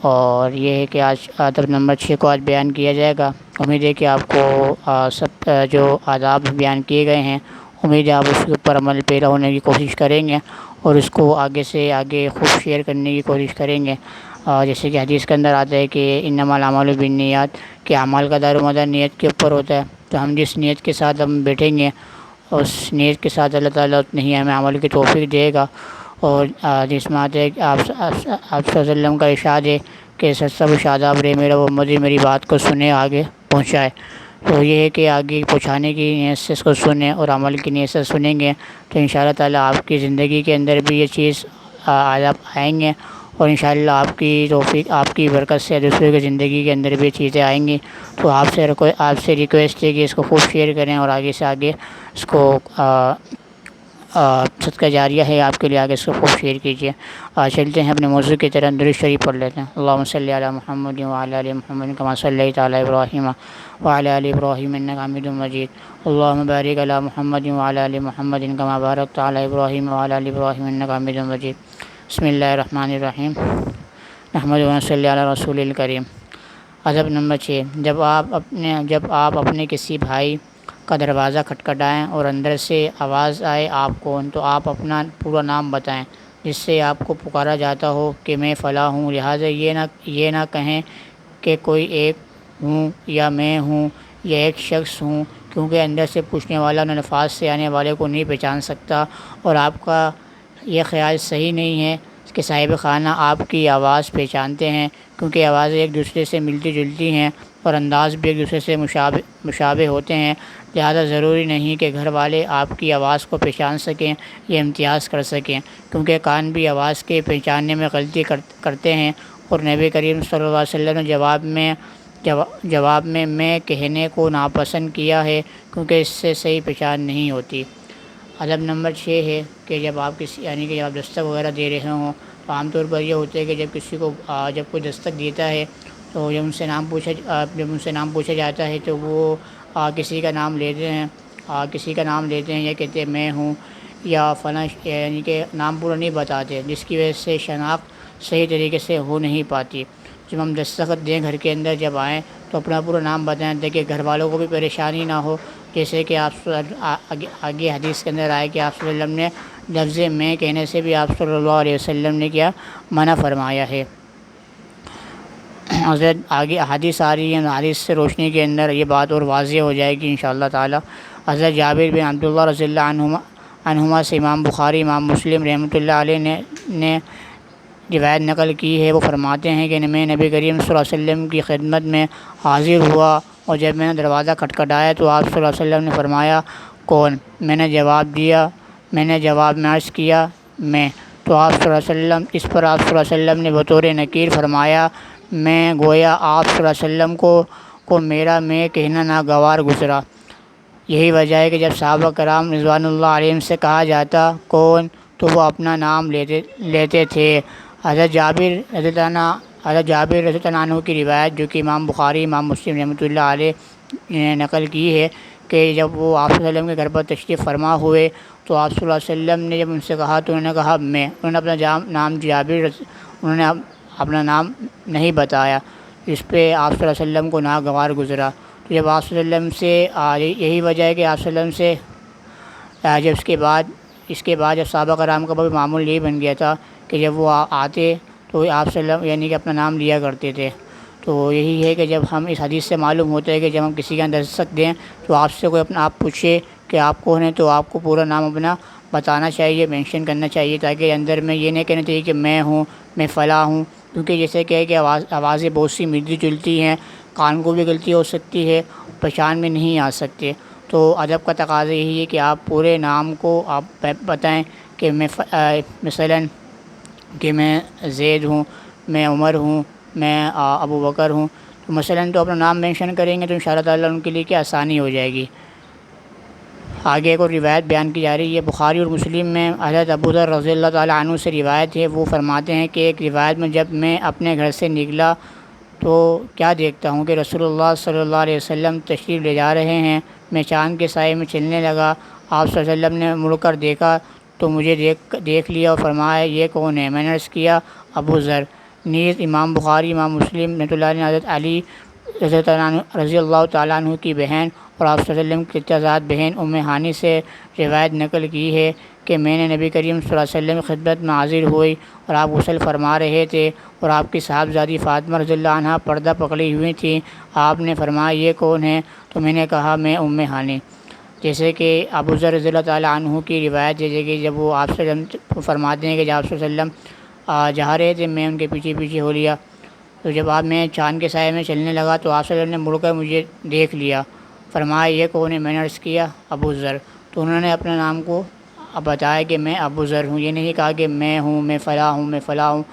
اور یہ ہے کہ آج ادب نمبر 6 کو آج بیان کیا جائے گا۔ امید ہے کہ آپ کو سب جو آداب بیان کیے گئے ہیں، امید ہے آپ اس کے اوپر عمل پیرا ہونے کی کوشش کریں گے اور اس کو آگے سے آگے خوب شیئر کرنے کی کوشش کریں گے۔ جیسے کہ حدیث کے اندر آتا ہے کہ انما الاعمال بالنیات، کہ اعمال کا دار و مدار نیت کے اوپر ہوتا ہے۔ تو ہم جس نیت کے ساتھ ہم بیٹھیں گے، اس نیت کے ساتھ اللہ تعالیٰ اتنی ہی ہمیں عمل کی توفیق دے گا۔ اور جس میں آتا ہے کہ آپ صلی اللہ علیہ وسلم کا ارشاد ہے کہ سب شاداب رہے میرا امتی میری بات کو سنے آگے پہنچائے۔ تو یہ ہے کہ آگے پہنچانے کی نیت سے اس کو سنیں اور عمل کی نیت سے سنیں گے تو انشاءاللہ تعالیٰ آپ کی زندگی کے اندر بھی یہ چیز آداب آئیں گے، اور انشاءاللہ آپ کی توفیق، آپ کی برکت سے دوسروں کی زندگی کے اندر بھی چیزیں آئیں گی۔ تو آپ سے ریکویسٹ ہے کہ اس کو خوب شیئر کریں اور آگے سے آگے اس کو صدقہ جاریہ ہے آپ کے لیے، آگے اس کو خوب شیئر کیجیے۔ چلتے ہیں اپنے موضوع کی طرح، درود شریف پڑھ لیتے ہیں۔ اللہم صلی علی محمد وعلی آل محمد کما صلیت علی ابراہیم وعلی آل ابراہیم انک حمید مجید۔ اللہم بارک علی محمد وعلی آل محمد کما بارکت علی ابراہیم وعلی آل ابراہیم انک حمید مجید۔ بسم اللہ الرحمن الرحیم، نحمدہ و نصلی علی رسول الکریم۔ ادب نمبر 6، جب آپ اپنے کسی بھائی کا دروازہ کھٹکھٹائیں اور اندر سے آواز آئے آپ کون، تو آپ اپنا پورا نام بتائیں جس سے آپ کو پکارا جاتا ہو کہ میں فلاں ہوں۔ لہٰذا یہ نہ کہیں کہ کوئی ایک ہوں یا میں ہوں یا ایک شخص ہوں، کیونکہ اندر سے پوچھنے والا ان الفاظ سے آنے والے کو نہیں پہچان سکتا، اور آپ کا یہ خیال صحیح نہیں ہے کہ صاحب خانہ آپ کی آواز پہچانتے ہیں، کیونکہ آوازیں ایک دوسرے سے ملتی جلتی ہیں اور انداز بھی ایک دوسرے سے مشابہ ہوتے ہیں۔ لہذا ضروری نہیں کہ گھر والے آپ کی آواز کو پہچان سکیں یا امتیاز کر سکیں، کیونکہ کان بھی آواز کے پہچاننے میں غلطی کرتے ہیں، اور نبی کریم صلی اللہ علیہ وسلم نے جواب میں کہنے کو ناپسند کیا ہے، کیونکہ اس سے صحیح پہچان نہیں ہوتی۔ ادب نمبر 6 ہے کہ جب آپ کہ آپ دستک وغیرہ دے رہے ہوں تو عام طور پر یہ ہوتا ہے کہ جب کوئی دستک دیتا ہے تو جب ان سے نام پوچھا جاتا ہے تو وہ کسی کا نام لیتے ہیں یا کہتے ہیں میں ہوں یا فلاں، یعنی کہ نام پورا نہیں بتاتے، جس کی وجہ سے شناخت صحیح طریقے سے ہو نہیں پاتی۔ جب ہم دستخط دیں گھر کے اندر جب آئیں تو اپنا پورا نام بتائیں تاکہ گھر والوں کو بھی پریشانی نہ ہو، جیسے کہ آپ آگے حدیث کے اندر آئے کہ آپ صلی اللہ علیہ وسلم نے لفظ میں کہنے سے بھی آپ صلی اللہ علیہ وسلم نے کیا منع فرمایا ہے۔ حضرت آگے حدیث آ رہی ہے، حدیث سے روشنی کے اندر یہ بات اور واضح ہو جائے گی انشاءاللہ تعالی۔ حضرت جابر بن عبداللہ رضی اللہ عنہما سے امام بخاری، امام مسلم رحمۃ اللہ علیہ نے روایت نقل کی ہے۔ وہ فرماتے ہیں کہ میں نبی کریم صلی اللہ علیہ وسلم کی خدمت میں حاضر ہوا، اور جب میں نے دروازہ کھٹکھٹایا تو آپ صلی اللہ علیہ وسلم نے فرمایا کون؟ میں نے جواب میں عرض کیا میں، تو آپ صلی اللہ علیہ وسلم اس پر آپ صلی اللہ علیہ وسلم نے بطور نکیر فرمایا میں، گویا آپ صلی اللہ علیہ وسلم کو میرا میں کہنا ناگوار گزرا۔ یہی وجہ ہے کہ جب صحابہ کرام رضوان اللہ علیہم سے کہا جاتا کون تو وہ اپنا نام لیتے تھے۔ حضرت جابر رضی اللہ عنہ کی روایت جو کہ امام بخاری، امام مسلم رحمۃ اللہ علیہ نے نقل کی ہے کہ جب وہ آپ صلی اللہ علیہ وسلم کے گھر پر تشریف فرما ہوئے تو آپ صلی اللہ علیہ وسلم نے جب ان سے کہا تو انہوں نے کہا میں، انہوں نے اپنا نام انہوں نے اپنا نام نہیں بتایا، جس پہ آپ صلی اللہ علیہ وسلم کو ناگوار گزرا۔ تو جب آپ صلی اللہ علیہ وسلم سے یہی وجہ ہے کہ آپ صلی اللہ علیہ وسلم سے جب اس کے بعد جب صحابہ کرام کا بھی معمول یہی بن گیا تھا کہ جب وہ آتے تو آپ صلی اللہ علیہ وسلم یعنی کہ اپنا نام لیا کرتے تھے۔ تو یہی ہے کہ جب ہم اس حدیث سے معلوم ہوتا ہے کہ جب ہم کسی کا دستک دیں تو آپ سے کوئی اپنا آپ پوچھے کہ آپ کون ہیں تو آپ کو پورا نام اپنا بتانا چاہیے، مینشن کرنا چاہیے، تاکہ اندر میں یہ نہیں کہنا چاہیے کہ میں ہوں، میں فلاں ہوں، کیونکہ جیسے کہ آوازیں بہت سی ملتی جلتی ہیں، کان کو بھی غلطی ہو سکتی ہے، پہچان میں نہیں آ سکتے۔ تو ادب کا تقاضا یہی ہے کہ آپ پورے نام کو آپ بتائیں کہ مثلاً کہ میں زید ہوں، میں عمر ہوں، میں ابو بکر ہوں، تو مثلاً تو اپنا نام مینشن کریں گے تو انشاءاللہ تعالیٰ ان کے لیے کیا آسانی ہو جائے گی۔ آگے ایک اور روایت بیان کی جا رہی ہے بخاری اور مسلم میں، حضرت ابو ذر رضی اللہ تعالیٰ عنہ سے روایت ہے، وہ فرماتے ہیں کہ ایک روایت میں جب میں اپنے گھر سے نکلا تو کیا دیکھتا ہوں کہ رسول اللہ صلی اللہ علیہ وسلم تشریف لے جا رہے ہیں، میں چاند کے سائے میں چلنے لگا، آپ صلی اللہ علیہ وسلم نے مڑ کر دیکھا تو مجھے دیکھ لیا اور فرمایا یہ کون ہے؟ میں نے عرض کیا ابو ذر۔ نیز امام بخاری، امام مسلم رحمۃ اللہ علیہ نے حضرت علی رضی اللہ تعالیٰ عنہ کی بہن اور آپ صلی اللہ علیہ وسلم کی چچا بہن ام ہانی سے روایت نقل کی ہے کہ میں نے نبی کریم صلی اللہ علیہ وسلم کی خدمت میں حاضر ہوئی اور آپ غسل فرما رہے تھے اور آپ کی صاحبزادی فاطمہ رضی اللہ عنہ پردہ پکڑی ہوئی تھیں۔ آپ نے فرمایا یہ کون ہے؟ تو میں نے کہا میں ام ہانی۔ جیسے کہ ابو ذر رضی اللہ تعالیٰ عنہ کی روایت جیسے کہ جب وہ آپ سے فرماتے ہیں کہ جب آپ صلی اللہ علیہ وسلم جا رہے تھے میں ان کے پیچھے پیچھے ہو لیا، تو جب آپ میں چاند کے سائے میں چلنے لگا تو آپ صلی اللہ علیہ وسلم نے مڑ کر مجھے دیکھ لیا، فرمایا یہ کون ہے؟ میں نے عرض کیا ابو ذر، تو انہوں نے اپنے نام کو بتایا کہ میں ابو ذر ہوں، یہ نہیں کہا کہ میں ہوں، میں فلاں ہوں، میں فلاں ہوں۔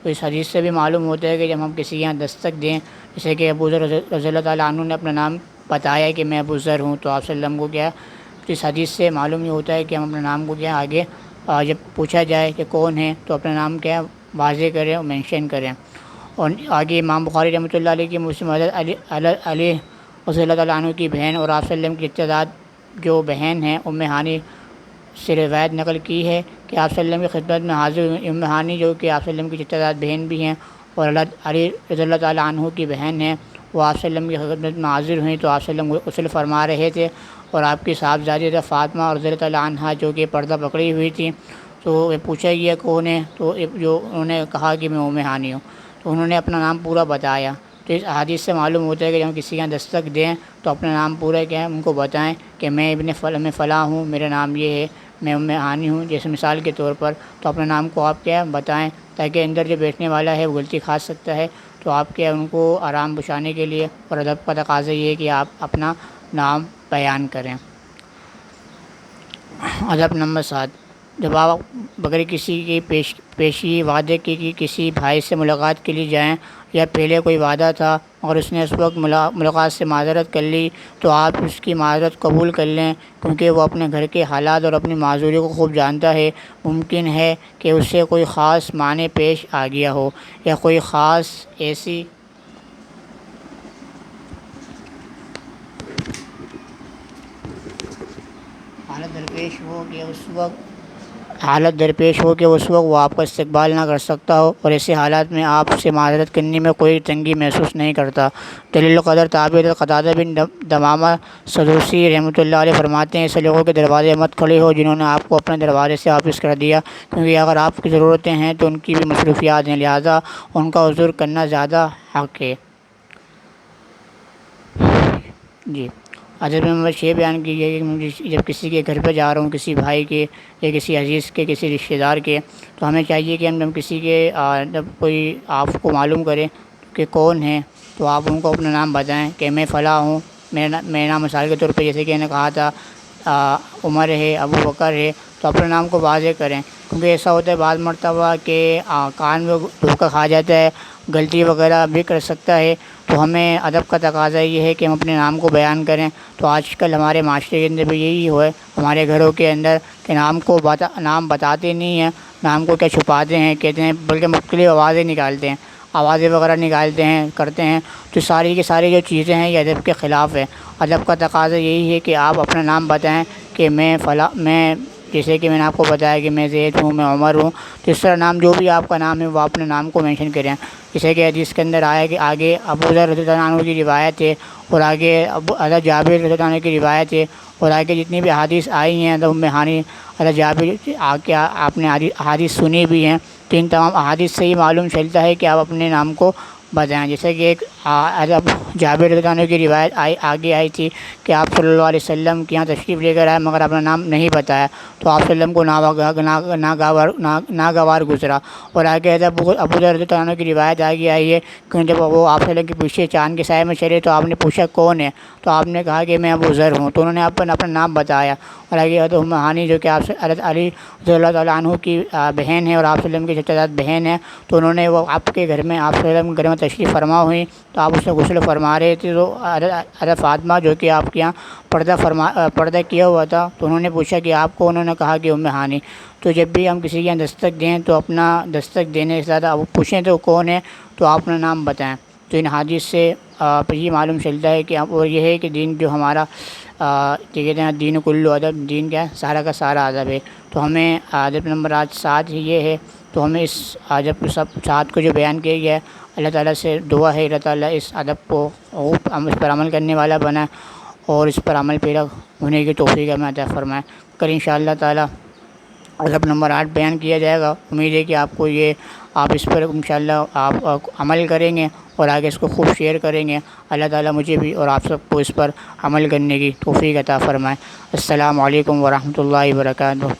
تو اس حدیث سے بھی معلوم ہوتا ہے کہ جب ہم کسی یہاں دستک دیں، جیسے کہ ابو ذر رضی اللہ تعالیٰ عنہ نے اپنا نام بتایا کہ میں ابو ذر ہوں، تو آپ صلی اللہ علیہ وسلم کو کیا اس حدیث سے معلوم یہ ہوتا ہے کہ ہم اپنے نام کو کیا آگے جب پوچھا جائے کہ کون ہے تو اپنا نام کیا واضح کریں اور مینشن کریں۔ اور آگے امام بخاری رحمۃ اللہ علیہ کی مسلم حضرت علی رضی اللہ تعالیٰ عنہ کی بہن اور آپ صلی اللہ علیہ وسلم کی ابتداد جو بہن ہیں ام ہانی سے روایت نقل کی ہے کہ آپ صلی اللہ علیہ وسلم کی خدمت میں حاضر ہوئی۔ ام ہانی جو کہ آپ صلی اللہ علیہ وسلم کی ابتداد بہن بھی ہیں اور علی رضی اللہ تعالیٰ عنہ کی بہن ہیں، وہ آپ صلی اللہ علیہ وسلم کی خدمت میں حاضر ہوئیں تو آپ صلی اللہ علیہ وسلم غسل فرما رہے تھے اور آپ کی صاحبزادی فاطمہ رضی اللہ تعالیٰ عنہ جو کہ پردہ پکڑی ہوئی تھی، تو یہ پوچھا گیا کون ہے؟ تو جو انہوں نے کہا کہ میں ام ہانی ہوں، تو انہوں نے اپنا نام پورا بتایا۔ تو اس حدیث سے معلوم ہوتا ہے کہ جب ہم کسی کا دستک دیں تو اپنا نام پورا کیا ہے ان کو بتائیں کہ میں میں فلاں ہوں، میرا نام یہ ہے، میں ام ہانی ہوں، جیسے مثال کے طور پر، تو اپنے نام کو آپ کیا بتائیں تاکہ اندر جو بیٹھنے والا ہے وہ غلطی کھا سکتا ہے، تو آپ کیا ان کو آرام بخشانے کے لیے اور ادب کا تقاضا یہ ہے کہ آپ اپنا نام بیان کریں۔ ادب نمبر 7، جب آپ بغیر کسی کی پیشی وعدے کی کسی بھائی سے ملاقات کے لیے جائیں یا پہلے کوئی وعدہ تھا اور اس نے اس وقت ملاقات سے معذرت کر لی تو آپ اس کی معذرت قبول کر لیں، کیونکہ وہ اپنے گھر کے حالات اور اپنی معذوری کو خوب جانتا ہے۔ ممکن ہے کہ اس سے کوئی خاص معنی پیش آ گیا ہو یا کوئی خاص ایسی حالت درپیش ہو کہ اس وقت وہ آپ کا استقبال نہ کر سکتا ہو، اور ایسے حالات میں آپ سے معذرت کرنے میں کوئی تنگی محسوس نہیں کرتا۔ دلیل قدر تابع قتادہ بن دمامہ سدوسی رحمۃ اللہ علیہ فرماتے ہیں ایسے لوگوں کے دروازے مت کھڑے ہو جنہوں نے آپ کو اپنے دروازے سے واپس کر دیا، کیونکہ اگر آپ کی ضرورتیں ہیں تو ان کی بھی مصروفیات ہیں، لہٰذا ان کا عذر کرنا زیادہ حق ہے۔ جی، ادب نمبر 6 بیان کی ہے کہ جب کسی کے گھر پہ جا رہا ہوں، کسی بھائی کے یا کسی عزیز کے، کسی رشتہ دار کے، تو ہمیں چاہیے کہ ہم کسی کے جب کوئی آپ کو معلوم کرے کہ کون ہے تو آپ ان کو اپنا نام بتائیں کہ میں فلاں ہوں، میرا نام مثال کے طور پہ جیسے کہ میں نے کہا تھا عمر ہے، ابو بکر ہے، تو اپنے نام کو واضح کریں، کیونکہ ایسا ہوتا ہے بعض مرتبہ کہ کان میں دھوکہ کھا جاتا ہے، غلطی وغیرہ بھی کر سکتا ہے، تو ہمیں ادب کا تقاضا یہ ہے کہ ہم اپنے نام کو بیان کریں۔ تو آج کل ہمارے معاشرے کے اندر بھی یہی ہے، ہمارے گھروں کے اندر کہ نام بتاتے نہیں ہیں، نام کو کیا چھپاتے ہیں، کہتے ہیں بلکہ مختلف آوازیں نکالتے ہیں، آوازیں وغیرہ نکالتے ہیں، کرتے ہیں، تو ساری کی ساری جو چیزیں ہیں یہ ادب کے خلاف ہے۔ ادب کا تقاضا یہی ہے کہ آپ اپنا نام بتائیں کہ میں جیسے کہ میں نے آپ کو بتایا کہ میں زید ہوں، میں عمر ہوں، تو اس طرح نام جو بھی آپ کا نام ہے وہ اپنے نام کو مینشن کریں۔ جیسے کہ حدیث کے اندر آیا کہ آگے ابو ذر رضی اللہ عنہ کی روایت ہے اور آگے حضرت جابر رضی اللہ عنہ کی روایت ہے، اور آگے جتنی بھی احادیث آئی ہیں ام ہانی، حضرت جابر آپ نے احادیث سنی بھی ہیں، تو ان تمام احادیث سے یہ معلوم چلتا ہے کہ آپ اپنے نام کو بتائیں۔ جیسے کہ ایک جابر رضی اللہ عنہ کی روایت آگے آئی تھی کہ آپ صلی اللہ علیہ وسلم کے یہاں تشریف لے کر آئے مگر اپنا نام نہیں بتایا، تو آپ صلی اللہ علیہ وسلم کو ناگوار گزرا۔ اور آگے ابو ذر رضی اللہ عنہ کی روایت آگے آئی ہے کہ جب وہ آپ صلی اللہ علیہ وسلم کے پیچھے چاند کے سائے میں چلے تو آپ نے پوچھا کون ہے، تو آپ نے کہا کہ میں ابو ذر ہوں، تو انہوں نے اپنا نام بتایا۔ اور آگے حضرت ام ہانی جو کہ حضرت علی رضی اللہ تعالیٰ عنہ کی بہن ہے اور آپ صلی اللہ علیہ وسلم کی چچا بہن ہے، تو انہوں نے وہ آپ کے گھر میں آپ صلی اللہ علیہ وسلم کے گھر میں تشریف فرما ہوئی، تو آپ اس میں غسل فرما رہے تھے، تو حضرت فاطمہ جو کہ آپ کے یہاں پردہ کیا ہوا تھا، تو انہوں نے پوچھا کہ آپ کو، انہوں نے کہا کہ ام ہانی۔ تو جب بھی ہم کسی کے یہاں دستک دیں تو اپنا دستک دینے سے زیادہ پوچھیں تو کون ہے تو آپ اپنا نام بتائیں۔ تو ان حدیث سے یہ معلوم چلتا ہے کہ اور یہ ہے کہ دین جو ہمارا کہتے ہیں دین کلو ادب، دین کیا ہے سارا کا سارا ادب ہے۔ تو ہمیں ادب نمبر 7 یہ ہے تو ہمیں اس ادب کو سب ساتھ کو جو بیان کیا گیا ہے، اللہ تعالیٰ سے دعا ہے اللہ تعالیٰ اس ادب کو ہم اس پر عمل کرنے والا بنائے اور اس پر عمل پیرا ہونے کی توفیق ہمیں عطا فرمائے۔ کل انشاءاللہ تعالیٰ ادب نمبر 8 بیان کیا جائے گا۔ امید ہے کہ آپ اس پر انشاءاللہ آپ عمل کریں گے اور آگے اس کو خوب شیئر کریں گے۔ اللہ تعالیٰ مجھے بھی اور آپ سب کو اس پر عمل کرنے کی توفیق عطا فرمائے۔ السلام علیکم ورحمۃ اللہ وبرکاتہ۔